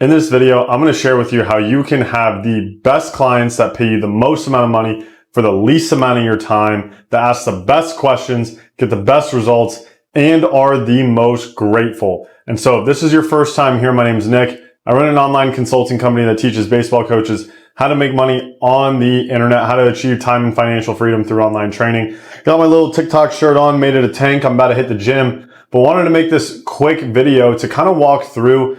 In this video, I'm going to share with you how you can have the best clients that pay you the most amount of money for the least amount of your time, that ask the best questions, get the best results, and are the most grateful. And so if this is your first time here, my name is Nick. I run an online consulting company that teaches baseball coaches how to make money on the internet, how to achieve time and financial freedom through online training. Got my little TikTok shirt on, made it a tank. I'm about to hit the gym, but wanted to make this quick video to kind of walk through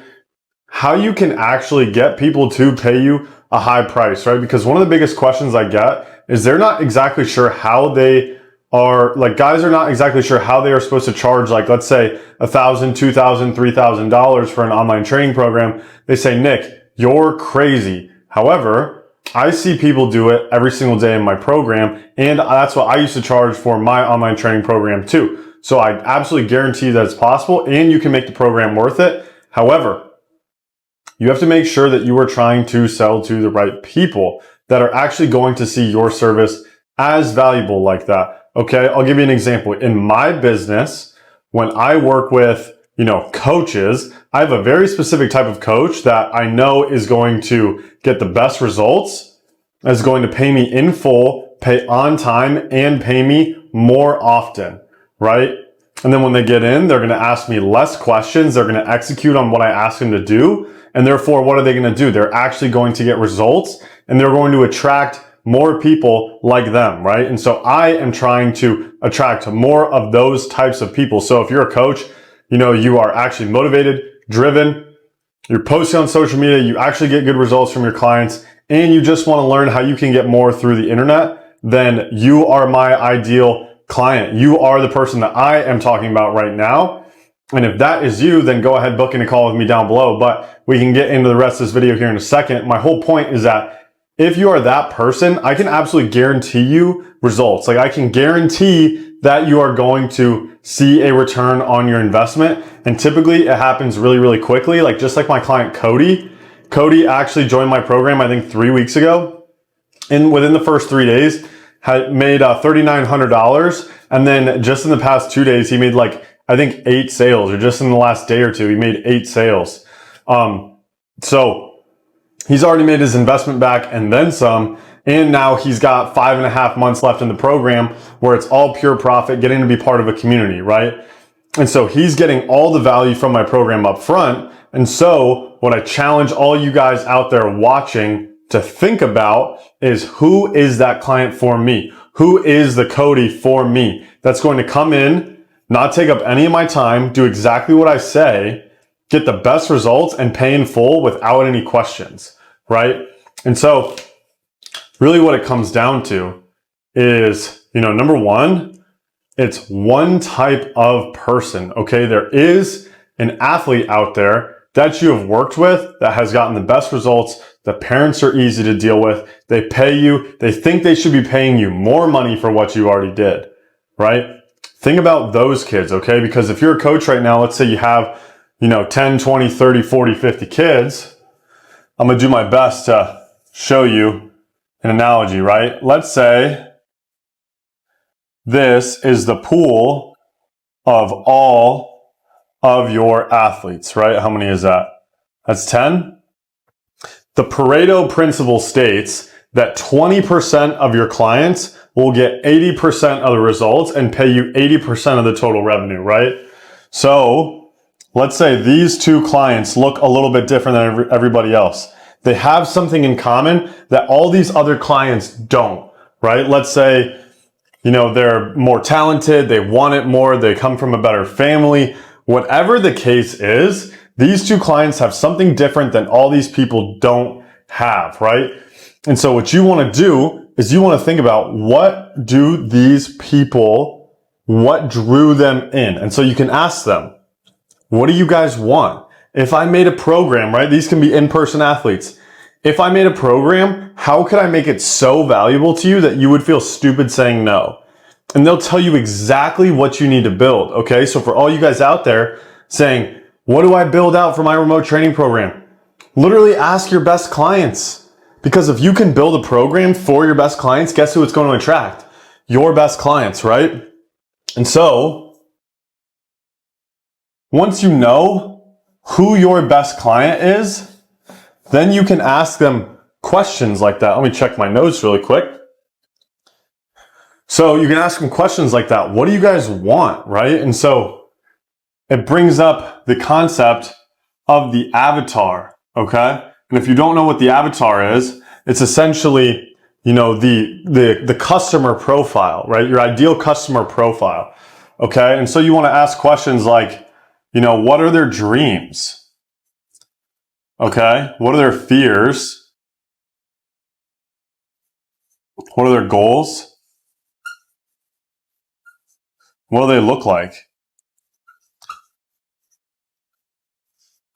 how you can actually get people to pay you a high price, right? Because one of the biggest questions I get is they're not exactly sure how they are, like guys are not exactly sure how they are supposed to charge, like let's say $1,000, $2,000, $3,000 for an online training program. They say, Nick, you're crazy. However, I see people do it every single day in my program, and that's what I used to charge for my online training program too. So I absolutely guarantee that it's possible and you can make the program worth it. However, you have to make sure that you are trying to sell to the right people that are actually going to see your service as valuable like that. Okay, I'll give you an example. In my business, when I work with, coaches, I have a very specific type of coach that I know is going to get the best results, is going to pay me in full, pay on time, and pay me more often, right? And then when they get in, they're going to ask me less questions. They're going to execute on what I ask them to do. And therefore, what are they going to do? They're actually going to get results and they're going to attract more people like them, right? And so I am trying to attract more of those types of people. So if you're a coach, you are actually motivated, driven, you're posting on social media, you actually get good results from your clients, and you just want to learn how you can get more through the internet, then you are my ideal client. You are the person that I am talking about right now. And if that is you, then go ahead, book in a call with me down below. But we can get into the rest of this video here in a second. My whole point is that if you are that person, I can absolutely guarantee you results. Like I can guarantee that you are going to see a return on your investment. And typically it happens really, really quickly. Like just like my client, Cody. Cody actually joined my program, I think 3 weeks ago. And within the first 3 days, had made $3,900. And then just in the past 2 days, he made I think 8 sales, or just in the last day or two, he made 8 sales. So he's already made his investment back and then some. And now he's got 5.5 months left in the program where it's all pure profit, getting to be part of a community, right? And so he's getting all the value from my program up front. And so what I challenge all you guys out there watching to think about is, who is that client for me? Who is the Cody for me that's going to come in, not take up any of my time, do exactly what I say, get the best results, and pay in full without any questions, right? And so really what it comes down to is, number one, it's one type of person, okay? There is an athlete out there that you have worked with that has gotten the best results. The parents are easy to deal with. They pay you. They think they should be paying you more money for what you already did, right? Think about those kids, okay? Because if you're a coach right now, let's say you have, 10, 20, 30, 40, 50 kids. I'm going to do my best to show you an analogy, right? Let's say this is the pool of all of your athletes, right? How many is that? That's 10. The Pareto principle states that 20% of your clients will get 80% of the results and pay you 80% of the total revenue, right? So let's say these two clients look a little bit different than everybody else. They have something in common that all these other clients don't, right? Let's say, they're more talented, they want it more, they come from a better family. Whatever the case is, these two clients have something different than all these people don't have, right? And so what you want to do is you want to think about, what do these people, what drew them in? And so you can ask them, what do you guys want? If I made a program, right? These can be in-person athletes. If I made a program, how could I make it so valuable to you that you would feel stupid saying no? And they'll tell you exactly what you need to build. Okay. So for all you guys out there saying, what do I build out for my remote training program? Literally ask your best clients. Because if you can build a program for your best clients, guess who it's going to attract? Your best clients, right? And so once you know who your best client is, then you can ask them questions like that. Let me check my notes really quick. So you can ask them questions like that. What do you guys want, right? And so it brings up the concept of the avatar, okay? And if you don't know what the avatar is, it's essentially, you know, the customer profile, right? Your ideal customer profile, okay? And so you want to ask questions like, you know, what are their dreams? Okay? What are their fears? What are their goals? What do they look like?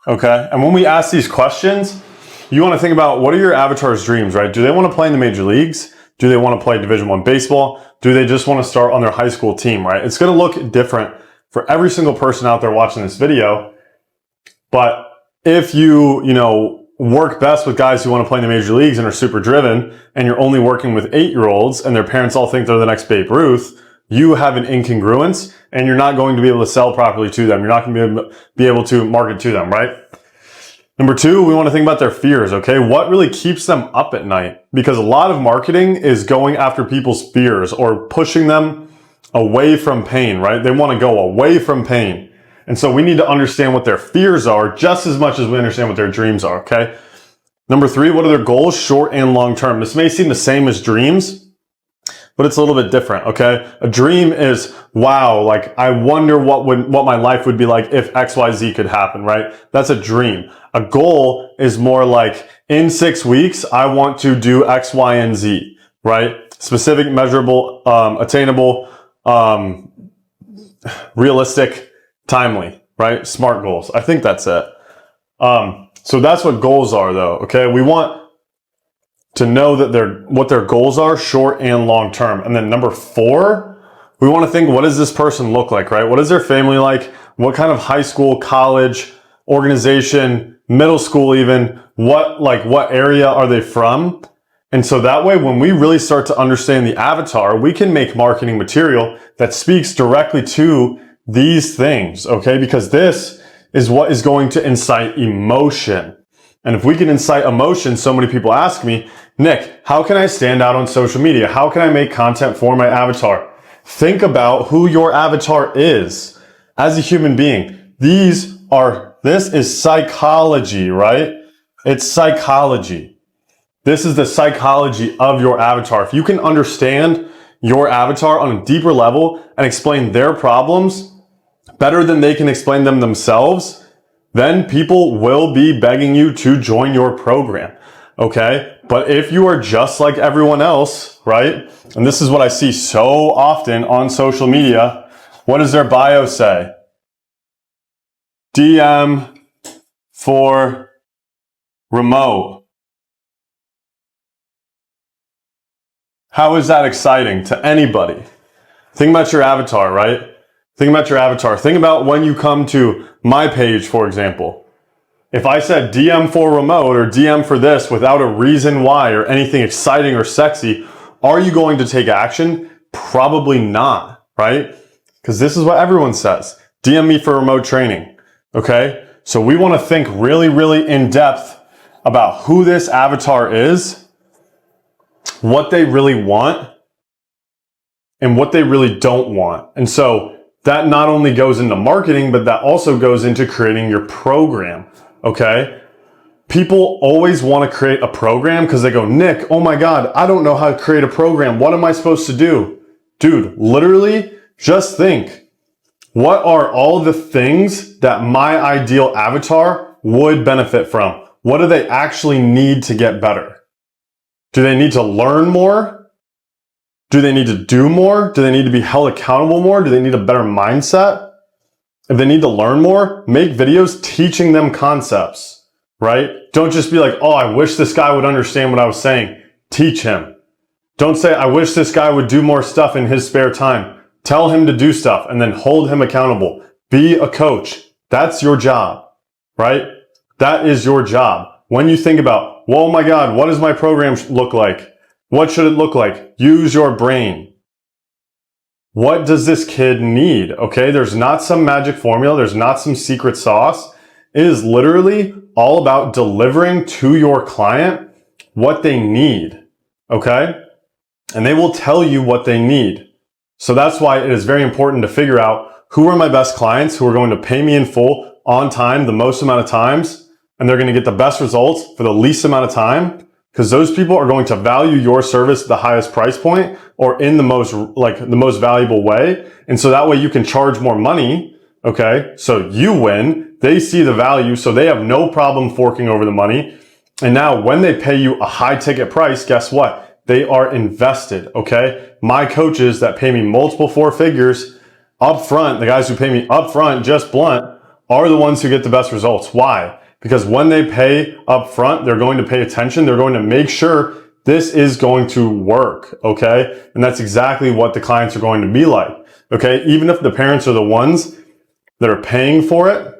Okay? And when we ask these questions, you want to think about what are your avatar's dreams, right? Do they want to play in the major leagues? Do they want to play Division I baseball? Do they just want to start on their high school team, right? It's going to look different for every single person out there watching this video. But if you work best with guys who want to play in the major leagues and are super driven, and you're only working with 8-year-olds and their parents all think they're the next Babe Ruth, you have an incongruence and you're not going to be able to sell properly to them. You're not going to be able to market to them, right? Number 2, we want to think about their fears, okay? What really keeps them up at night? Because a lot of marketing is going after people's fears or pushing them away from pain, right? They want to go away from pain. And so we need to understand what their fears are just as much as we understand what their dreams are, okay? Number 3, what are their goals, short and long term? This may seem the same as dreams, but it's a little bit different, okay? A dream is, wow, like I wonder what my life would be like if XYZ could happen, right? That's a dream. A goal is more like, in 6 weeks, I want to do X, Y, and Z, right? Specific, measurable, attainable, realistic, timely, right? SMART goals. I think that's it. So that's what goals are though, okay? We want to know that what their goals are, short and long term. And then number 4, we want to think, what does this person look like, right? What is their family like? What kind of high school, college, organization, middle school even, what area are they from? And so that way, when we really start to understand the avatar, we can make marketing material that speaks directly to these things, okay? Because this is what is going to incite emotion. And if we can incite emotion, so many people ask me, Nick, how can I stand out on social media? How can I make content for my avatar? Think about who your avatar is as a human being. This is psychology, right? It's psychology. This is the psychology of your avatar. If you can understand your avatar on a deeper level and explain their problems better than they can explain them themselves, then people will be begging you to join your program, okay? But if you are just like everyone else, right? And this is what I see so often on social media. What does their bio say? DM for remote. How is that exciting to anybody? Think about your avatar, right? Think about your avatar. Think about when you come to my page, for example. If I said DM for remote or DM for this without a reason why or anything exciting or sexy, are you going to take action? Probably not, right? Because this is what everyone says. DM me for remote training, okay? So we want to think really, really in depth about who this avatar is, what they really want, and what they really don't want. And so that not only goes into marketing, but that also goes into creating your program, okay? People always want to create a program because they go, Nick, oh my God, I don't know how to create a program. What am I supposed to do? Dude, literally just think, what are all the things that my ideal avatar would benefit from? What do they actually need to get better? Do they need to learn more? Do they need to do more? Do they need to be held accountable more? Do they need a better mindset? If they need to learn more, make videos teaching them concepts, right? Don't just be like, oh, I wish this guy would understand what I was saying. Teach him. Don't say, I wish this guy would do more stuff in his spare time. Tell him to do stuff and then hold him accountable. Be a coach. That's your job, right? That is your job. When you think about, well, oh my God, what does my program look like? What should it look like? Use your brain. What does this kid need? Okay, there's not some magic formula. There's not some secret sauce. It is literally all about delivering to your client what they need, okay? And they will tell you what they need. So that's why it is very important to figure out who are my best clients who are going to pay me in full on time the most amount of times, and they're going to get the best results for the least amount of time, because those people are going to value your service at the highest price point or in the most valuable way. And so that way you can charge more money. Okay. So you win. They see the value. So they have no problem forking over the money. And now when they pay you a high ticket price, guess what? They are invested. Okay. My coaches that pay me multiple 4 figures up front, the guys who pay me up front, just blunt, are the ones who get the best results. Why? Because when they pay up front, they're going to pay attention. They're going to make sure this is going to work. Okay. And that's exactly what the clients are going to be like. Okay. Even if the parents are the ones that are paying for it,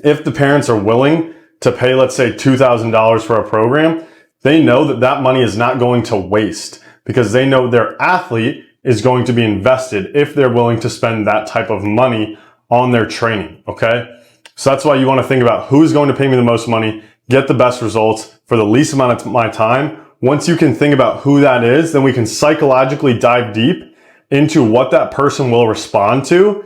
if the parents are willing to pay, let's say $2,000 for a program, they know that that money is not going to waste because they know their athlete is going to be invested if they're willing to spend that type of money on their training. Okay. So that's why you want to think about who's going to pay me the most money, get the best results for the least amount of my time. Once you can think about who that is, then we can psychologically dive deep into what that person will respond to.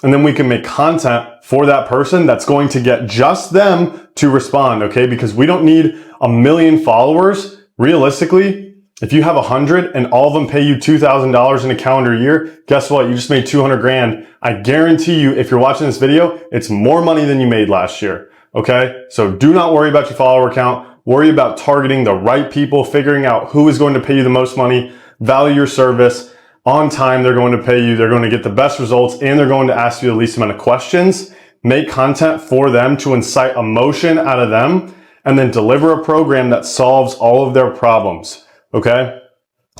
And then we can make content for that person that's going to get just them to respond. Okay. Because we don't need 1 million followers. Realistically, if you have 100 and all of them pay you $2,000 in a calendar year, guess what? You just made 200 grand. I guarantee you, if you're watching this video, it's more money than you made last year. Okay. So do not worry about your follower count. Worry about targeting the right people, figuring out who is going to pay you the most money, value your service on time. They're going to pay you. They're going to get the best results and they're going to ask you the least amount of questions. Make content for them to incite emotion out of them and then deliver a program that solves all of their problems. Okay.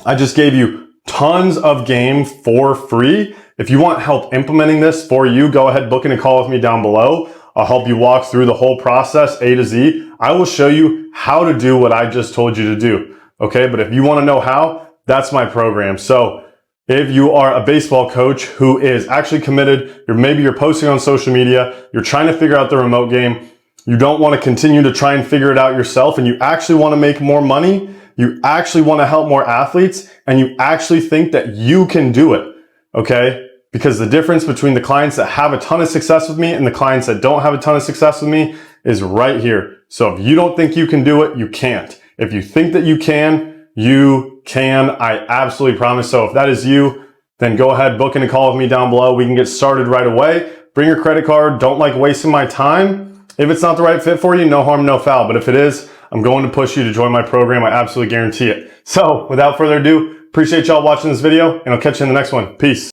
I just gave you tons of game for free. If you want help implementing this for you, go ahead, book in a call with me down below. I'll help you walk through the whole process A to Z. I will show you how to do what I just told you to do. Okay. But if you want to know how, that's my program. So if you are a baseball coach who is actually committed, maybe you're posting on social media, you're trying to figure out the remote game, you don't want to continue to try and figure it out yourself, and you actually want to make more money, you actually want to help more athletes, and you actually think that you can do it, okay? Because the difference between the clients that have a ton of success with me and the clients that don't have a ton of success with me is right here. So if you don't think you can do it, you can't. If you think that you can, you can. I absolutely promise. So if that is you, then go ahead, book in a call with me down below. We can get started right away. Bring your credit card. Don't like wasting my time. If it's not the right fit for you, no harm, no foul. But if it is, I'm going to push you to join my program. I absolutely guarantee it. So without further ado, appreciate y'all watching this video and I'll catch you in the next one. Peace.